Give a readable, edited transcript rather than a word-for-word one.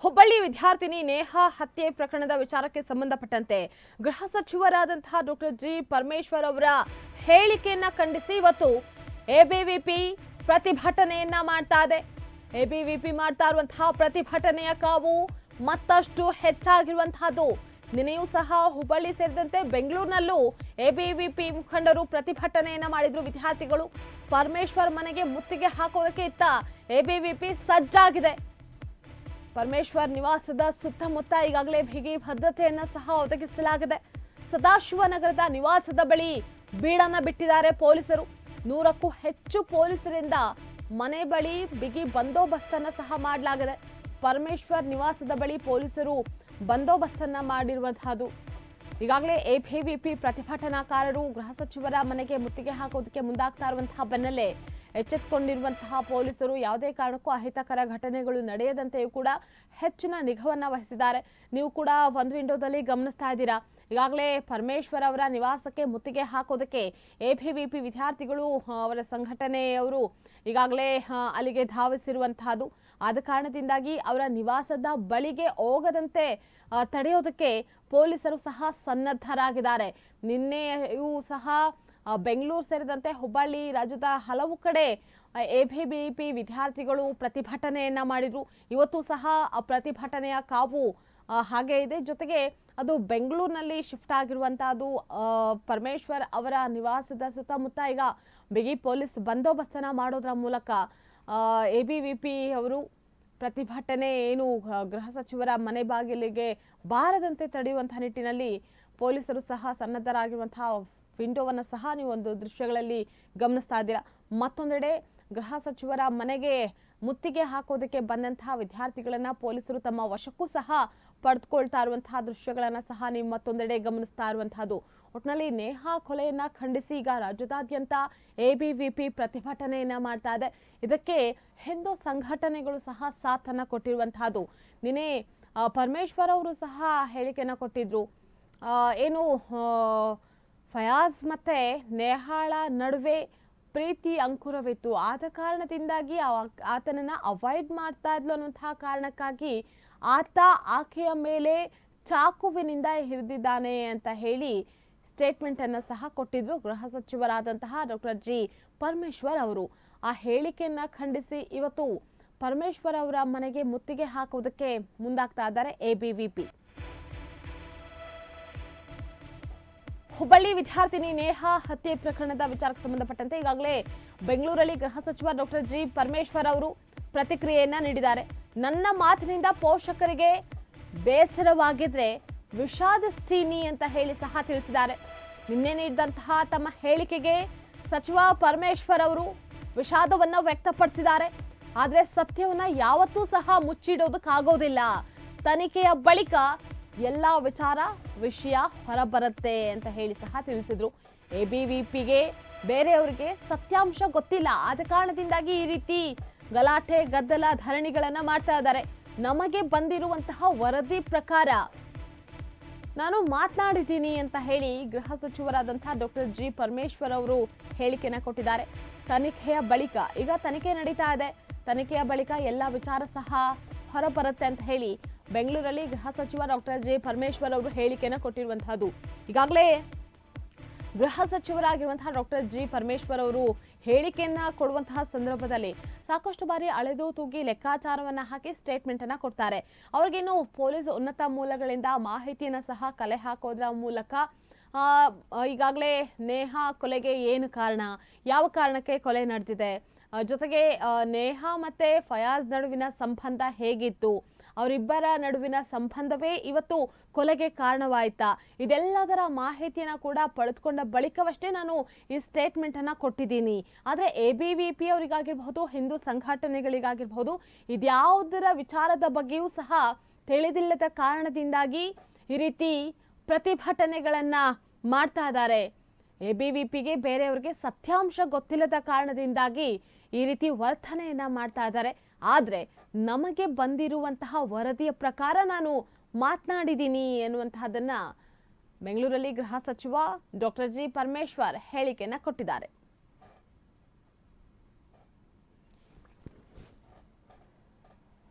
ಹುಬ್ಬಳ್ಳಿ ವಿದ್ಯಾರ್ಥಿನಿ ನೇಹಾ ಹತ್ಯೆ ಪ್ರಕರಣದ ವಿಚಾರಕ್ಕೆ ಸಂಬಂಧಪಟ್ಟಂತೆ ಗೃಹ ಸಚಿವರಾದಂತಹ ಡಾಕ್ಟರ್ ಜಿ ಪರಮೇಶ್ವರ್ ಅವರ ಹೇಳಿಕೆಯನ್ನ ಖಂಡಿಸಿ ಇವತ್ತು ಎಬಿವಿಪಿ ಪ್ರತಿಭಟನೆಯನ್ನ ಮಾಡ್ತಾ ಇದೆ. ಎಬಿವಿಪಿ ಮಾಡ್ತಾ ಇರುವಂತಹ ಪ್ರತಿಭಟನೆಯ ಕಾವು ಮತ್ತಷ್ಟು ಹೆಚ್ಚಾಗಿರುವಂತಹದ್ದು. ನಿನ್ನೆಯೂ ಸಹ ಹುಬ್ಬಳ್ಳಿ ಸೇರಿದಂತೆ ಬೆಂಗಳೂರಿನಲ್ಲೂ ಎಬಿವಿಪಿ ಮುಖಂಡರು ಪ್ರತಿಭಟನೆಯನ್ನ ಮಾಡಿದ್ರು. ವಿದ್ಯಾರ್ಥಿಗಳು ಪರಮೇಶ್ವರ್ ಮನೆಗೆ ಮುತ್ತಿಗೆ ಹಾಕೋದಕ್ಕೆ ಇತ್ತ ಎಬಿವಿಪಿ ಸಜ್ಜಾಗಿದೆ. ಪರಮೇಶ್ವರ್ ನಿವಾಸದ ಸುತ್ತಮುತ್ತ ಈಗಾಗಲೇ ಬಿಗಿ ಭದ್ರತೆಯನ್ನ ಸಹ ಒದಗಿಸಲಾಗಿದೆ. ಸದಾಶಿವನಗರದ ನಿವಾಸದ ಬಳಿ ಬೀಡನ್ನ ಬಿಟ್ಟಿದ್ದಾರೆ ಪೊಲೀಸರು. 100ಕ್ಕೂ ಹೆಚ್ಚು ಪೊಲೀಸರಿಂದ ಮನೆ ಬಳಿ ಬಿಗಿ ಬಂದೋಬಸ್ತನ್ನ ಸಹ ಮಾಡಲಾಗಿದೆ. ಪರಮೇಶ್ವರ್ ನಿವಾಸದ ಬಳಿ ಪೊಲೀಸರು ಬಂದೋಬಸ್ತನ್ನ ಮಾಡಿರುವಂತಹದ್ದು. ಈಗಾಗಲೇ ಎಬಿವಿಪಿ ಪ್ರತಿಭಟನಾಕಾರರು ಗೃಹ ಸಚಿವರ ಮನೆಗೆ ಮುತ್ತಿಗೆ ಹಾಕೋದಕ್ಕೆ ಮುಂದಾಗ್ತಾ ಇರುವಂತಹ ಬೆನ್ನಲ್ಲೇ ಎಚ್ಚೆತ್ತುಕೊಂಡಿರುವಂತಹ ಪೊಲೀಸರು ಯಾವುದೇ ಕಾರಣಕ್ಕೂ ಅಹಿತಕರ ಘಟನೆಗಳು ನಡೆಯದಂತೆಯೂ ಕೂಡ ಹೆಚ್ಚಿನ ನಿಗಾವನ್ನ ವಹಿಸಿದ್ದಾರೆ. ನೀವು ಕೂಡ ಒಂದು ವಿಂಡೋದಲ್ಲಿ ಗಮನಿಸ್ತಾ ಇದ್ದೀರಾ. ಈಗಾಗಲೇ ಪರಮೇಶ್ವರ್ ಅವರ ನಿವಾಸಕ್ಕೆ ಮುತ್ತಿಗೆ ಹಾಕೋದಕ್ಕೆ ಎಬಿವಿಪಿ ವಿದ್ಯಾರ್ಥಿಗಳು ಅವರ ಸಂಘಟನೆಯವರು ಈಗಾಗಲೇ ಅಲ್ಲಿಗೆ ಧಾವಿಸಿರುವಂತಹದ್ದು. ಆದ ಕಾರಣದಿಂದಾಗಿ ಅವರ ನಿವಾಸದ ಬಳಿಗೆ ಹೋಗದಂತೆ ತಡೆಯೋದಕ್ಕೆ ಪೊಲೀಸರು ಸಹ ಸನ್ನದ್ಧರಾಗಿದ್ದಾರೆ. ನಿನ್ನೆಯೂ ಸಹ ಬೆಂಗಳೂರು ಸೇರಿದಂತೆ ಹುಬ್ಬಳ್ಳಿ ರಾಜ್ಯದ ಹಲವು ಕಡೆ ಎಬಿವಿಪಿ ವಿದ್ಯಾರ್ಥಿಗಳು ಪ್ರತಿಭಟನೆಯನ್ನ ಮಾಡಿದ್ರು. ಇವತ್ತು ಸಹ ಪ್ರತಿಭಟನೆಯ ಕಾವು ಹಾಗೆ ಇದೆ. ಜೊತೆಗೆ ಅದು ಬೆಂಗಳೂರಿನಲ್ಲಿ ಶಿಫ್ಟ್ ಆಗಿರುವಂತಹದ್ದು. ಪರಮೇಶ್ವರ್ ಅವರ ನಿವಾಸದ ಸುತ್ತಮುತ್ತ ಈಗ ಬಿಗಿ ಪೊಲೀಸ್ ಬಂದೋಬಸ್ತನ್ನ ಮಾಡೋದ್ರ ಮೂಲಕ ಎಬಿವಿಪಿ ಅವರು ಪ್ರತಿಭಟನೆ ಏನು ಗೃಹ ಸಚಿವರ ಮನೆ ಬಾಗಿಲಿಗೆ ಬಾರದಂತೆ ತಡೆಯುವಂತಹ ನಿಟ್ಟಿನಲ್ಲಿ ಪೊಲೀಸರು ಸಹ ಸನ್ನದ್ಧರಾಗಿರುವಂತಹ ವಿಂಡೋವನ್ನು ಸಹ ನೀವು ಒಂದು ದೃಶ್ಯಗಳಲ್ಲಿ ಗಮನಿಸ್ತಾ ಇದ್ದೀರಾ. ಮತ್ತೊಂದೆಡೆ ಗೃಹ ಸಚಿವರ ಮನೆಗೆ ಮುತ್ತಿಗೆ ಹಾಕೋದಕ್ಕೆ ಬಂದಂತಹ ವಿದ್ಯಾರ್ಥಿಗಳನ್ನ ಪೊಲೀಸರು ತಮ್ಮ ವಶಕ್ಕೂ ಸಹ ಪಡೆದುಕೊಳ್ತಾ ಇರುವಂತಹ ದೃಶ್ಯಗಳನ್ನ ಸಹ ನೀವು ಮತ್ತೊಂದೆಡೆ ಗಮನಿಸ್ತಾ ಇರುವಂತಹದ್ದು. ಒಟ್ಟಿನಲ್ಲಿ ನೇಹಾ ಕೊಲೆಯನ್ನ ಖಂಡಿಸಿ ಈಗ ರಾಜ್ಯದಾದ್ಯಂತ ಎಬಿವಿಪಿ ಪ್ರತಿಭಟನೆಯನ್ನ ಮಾಡ್ತಾ ಇದೆ. ಇದಕ್ಕೆ ಹಿಂದೂ ಸಂಘಟನೆಗಳು ಸಹ ಸಾಥನ್ನ ಕೊಟ್ಟಿರುವಂತಹದ್ದು. ನಿನ್ನೆ ಪರಮೇಶ್ವರ್ ಅವರು ಸಹ ಹೇಳಿಕೆಯನ್ನ ಕೊಟ್ಟಿದ್ರು. ಏನು ಫಯಾಜ್ ಮತ್ತೆ ನೇಹಾಳ ನಡುವೆ ಪ್ರೀತಿ ಅಂಕುರವಿತ್ತು, ಆದ ಕಾರಣದಿಂದಾಗಿ ಆತನನ್ನ ಅವಾಯ್ಡ್ ಮಾಡ್ತಾ ಇದ್ಲು ಅನ್ನುವಂತಹ ಕಾರಣಕ್ಕಾಗಿ ಆತ ಆಕೆಯ ಮೇಲೆ ಚಾಕುವಿನಿಂದ ಹಿಡಿದಿದ್ದಾನೆ ಅಂತ ಹೇಳಿ ಸ್ಟೇಟ್ಮೆಂಟ್ ಅನ್ನ ಸಹ ಕೊಟ್ಟಿದ್ರು ಗೃಹ ಸಚಿವರಾದಂತಹ ಡಾಕ್ಟರ್ ಜಿ ಪರಮೇಶ್ವರ್ ಅವರು. ಆ ಹೇಳಿಕೆಯನ್ನ ಖಂಡಿಸಿ ಇವತ್ತು ಪರಮೇಶ್ವರ್ ಅವರ ಮನೆಗೆ ಮುತ್ತಿಗೆ ಹಾಕುವುದಕ್ಕೆ ಮುಂದಾಗ್ತಾ ಇದ್ದಾರೆ ಎಬಿವಿಪಿ. ಹುಬ್ಬಳ್ಳಿ ವಿದ್ಯಾರ್ಥಿನಿ ನೇಹಾ ಹತ್ಯೆ ಪ್ರಕರಣದ ವಿಚಾರಕ್ಕೆ ಸಂಬಂಧಪಟ್ಟಂತೆ ಈಗಾಗಲೇ ಬೆಂಗಳೂರಲ್ಲಿ ಗೃಹ ಸಚಿವ ಡಾಕ್ಟರ್ ಜಿ ಪರಮೇಶ್ವರ್ ಅವರು ಪ್ರತಿಕ್ರಿಯೆಯನ್ನ ನೀಡಿದ್ದಾರೆ. ನನ್ನ ಮಾತಿನಿಂದ ಪೋಷಕರಿಗೆ ಬೇಸರವಾಗಿದ್ರೆ ವಿಷಾದಿಸ್ತೀನಿ ಅಂತ ಹೇಳಿ ಸಹ ತಿಳಿಸಿದ್ದಾರೆ. ನಿನ್ನೆ ನೀಡಿದಂತಹ ತಮ್ಮ ಹೇಳಿಕೆಗೆ ಸಚಿವ ಪರಮೇಶ್ವರ್ ಅವರು ವಿಷಾದವನ್ನ ವ್ಯಕ್ತಪಡಿಸಿದ್ದಾರೆ. ಆದ್ರೆ ಸತ್ಯವನ್ನ ಯಾವತ್ತೂ ಸಹ ಮುಚ್ಚಿಡೋದಕ್ಕಾಗೋದಿಲ್ಲ. ತನಿಖೆಯ ಬಳಿಕ ಎಲ್ಲ ವಿಷಯ ಹೊರಬರುತ್ತೆ ಅಂತ ಹೇಳಿ ಸಹ ತಿಳಿಸಿದ್ರು. ಎಬಿವಿಪಿಗೆ ಬೇರೆಯವರಿಗೆ ಸತ್ಯಾಂಶ ಗೊತ್ತಿಲ್ಲ, ಆದ ಕಾರಣದಿಂದಾಗಿ ಈ ರೀತಿ ಗಲಾಟೆ ಗದ್ದಲ ಧರಣಿಗಳನ್ನ ಮಾಡ್ತಾ ಇದ್ದಾರೆ. ನಮಗೆ ಬಂದಿರುವಂತಹ ವರದಿ ಪ್ರಕಾರ ನಾನು ಮಾತನಾಡಿದ್ದೀನಿ ಅಂತ ಹೇಳಿ ಗೃಹ ಸಚಿವರಾದಂತಹ ಡಾಕ್ಟರ್ ಜಿ ಪರಮೇಶ್ವರ್ ಅವರು ಹೇಳಿಕೆಯನ್ನ ಕೊಟ್ಟಿದ್ದಾರೆ. ತನಿಖೆಯ ಬಳಿಕ ಈಗ ತನಿಖೆ ನಡೀತಾ ಇದೆ. ತನಿಖೆಯ ಬಳಿಕ ಎಲ್ಲ ವಿಚಾರ ಸಹ ಹೊರಬರುತ್ತೆ ಅಂತ ಹೇಳಿ ಬೆಂಗಳೂರಲ್ಲಿ ಗೃಹ ಸಚಿವ ಡಾಕ್ಟರ್ ಜಿ ಪರಮೇಶ್ವರ್ ಅವರು ಹೇಳಿಕೆಯನ್ನ ಕೊಟ್ಟಿರುವಂತಹದ್ದು. ಈಗಾಗಲೇ ಗೃಹ ಸಚಿವರಾಗಿರುವಂತಹ ಡಾಕ್ಟರ್ ಜಿ ಪರಮೇಶ್ವರ್ ಅವರು ಹೇಳಿಕೆಯನ್ನ ಕೊಡುವಂತಹ ಸಂದರ್ಭದಲ್ಲಿ ಸಾಕಷ್ಟು ಬಾರಿ ಅಳೆದು ತೂಗಿ ಲೆಕ್ಕಾಚಾರವನ್ನ ಹಾಕಿ ಸ್ಟೇಟ್ಮೆಂಟ್ ಅನ್ನ ಕೊಡ್ತಾರೆ. ಅವ್ರಿಗೇನು ಪೊಲೀಸ್ ಉನ್ನತ ಮೂಲಗಳಿಂದ ಮಾಹಿತಿಯನ್ನ ಸಹ ಕಲೆ ಹಾಕೋದ್ರ ಮೂಲಕ ಈಗಾಗಲೇ ನೇಹಾ ಕೊಲೆಗೆ ಏನು ಕಾರಣ, ಯಾವ ಕಾರಣಕ್ಕೆ ಕೊಲೆ ನಡೆದಿದೆ, ಜೊತೆಗೆ ನೇಹಾ ಮತ್ತೆ ಫಯಾಜ್ ನಡುವಿನ ಸಂಬಂಧ ಹೇಗಿತ್ತು, ಅವರಿಬ್ಬರ ನಡುವಿನ ಸಂಬಂಧವೇ ಇವತ್ತು ಕೊಲೆಗೆ ಕಾರಣವಾಯ್ತಾ, ಇದೆಲ್ಲದರ ಮಾಹಿತಿಯನ್ನ ಕೂಡ ಪಡೆದುಕೊಂಡ ಬಳಿಕವಷ್ಟೇ ನಾನು ಈ ಸ್ಟೇಟ್ಮೆಂಟ್ ಅನ್ನ ಕೊಟ್ಟಿದ್ದೀನಿ. ಆದ್ರೆ ಎಬಿವಿಪಿ ಅವರಿಗಾಗಿರ್ಬಹುದು, ಹಿಂದೂ ಸಂಘಟನೆಗಳಿಗಾಗಿರ್ಬಹುದು, ಇದ್ಯಾವುದರ ವಿಚಾರದ ಬಗ್ಗೆಯೂ ಸಹ ತಿಳಿದಿಲ್ಲದ ಕಾರಣದಿಂದಾಗಿ ಈ ರೀತಿ ಪ್ರತಿಭಟನೆಗಳನ್ನ ಮಾಡ್ತಾ ಇದ್ದಾರೆ. ಎಬಿವಿಪಿಗೆ ಬೇರೆಯವರಿಗೆ ಸತ್ಯಾಂಶ ಗೊತ್ತಿಲ್ಲದ ಕಾರಣದಿಂದಾಗಿ ಈ ರೀತಿ ವರ್ತನೆಯನ್ನ ಮಾಡ್ತಾ ಇದ್ದಾರೆ. ಆದ್ರೆ ನಮಗೆ ಬಂದಿರುವಂತಹ ವರದಿಯ ಪ್ರಕಾರ ನಾನು ಮಾತನಾಡಿದ್ದೀನಿ ಎನ್ನುವಂತಹದನ್ನ ಬೆಂಗಳೂರಲ್ಲಿ ಗೃಹ ಸಚಿವ ಡಾಕ್ಟರ್ ಜಿ ಪರಮೇಶ್ವರ್ ಹೇಳಿಕೆಯನ್ನ ಕೊಟ್ಟಿದ್ದಾರೆ.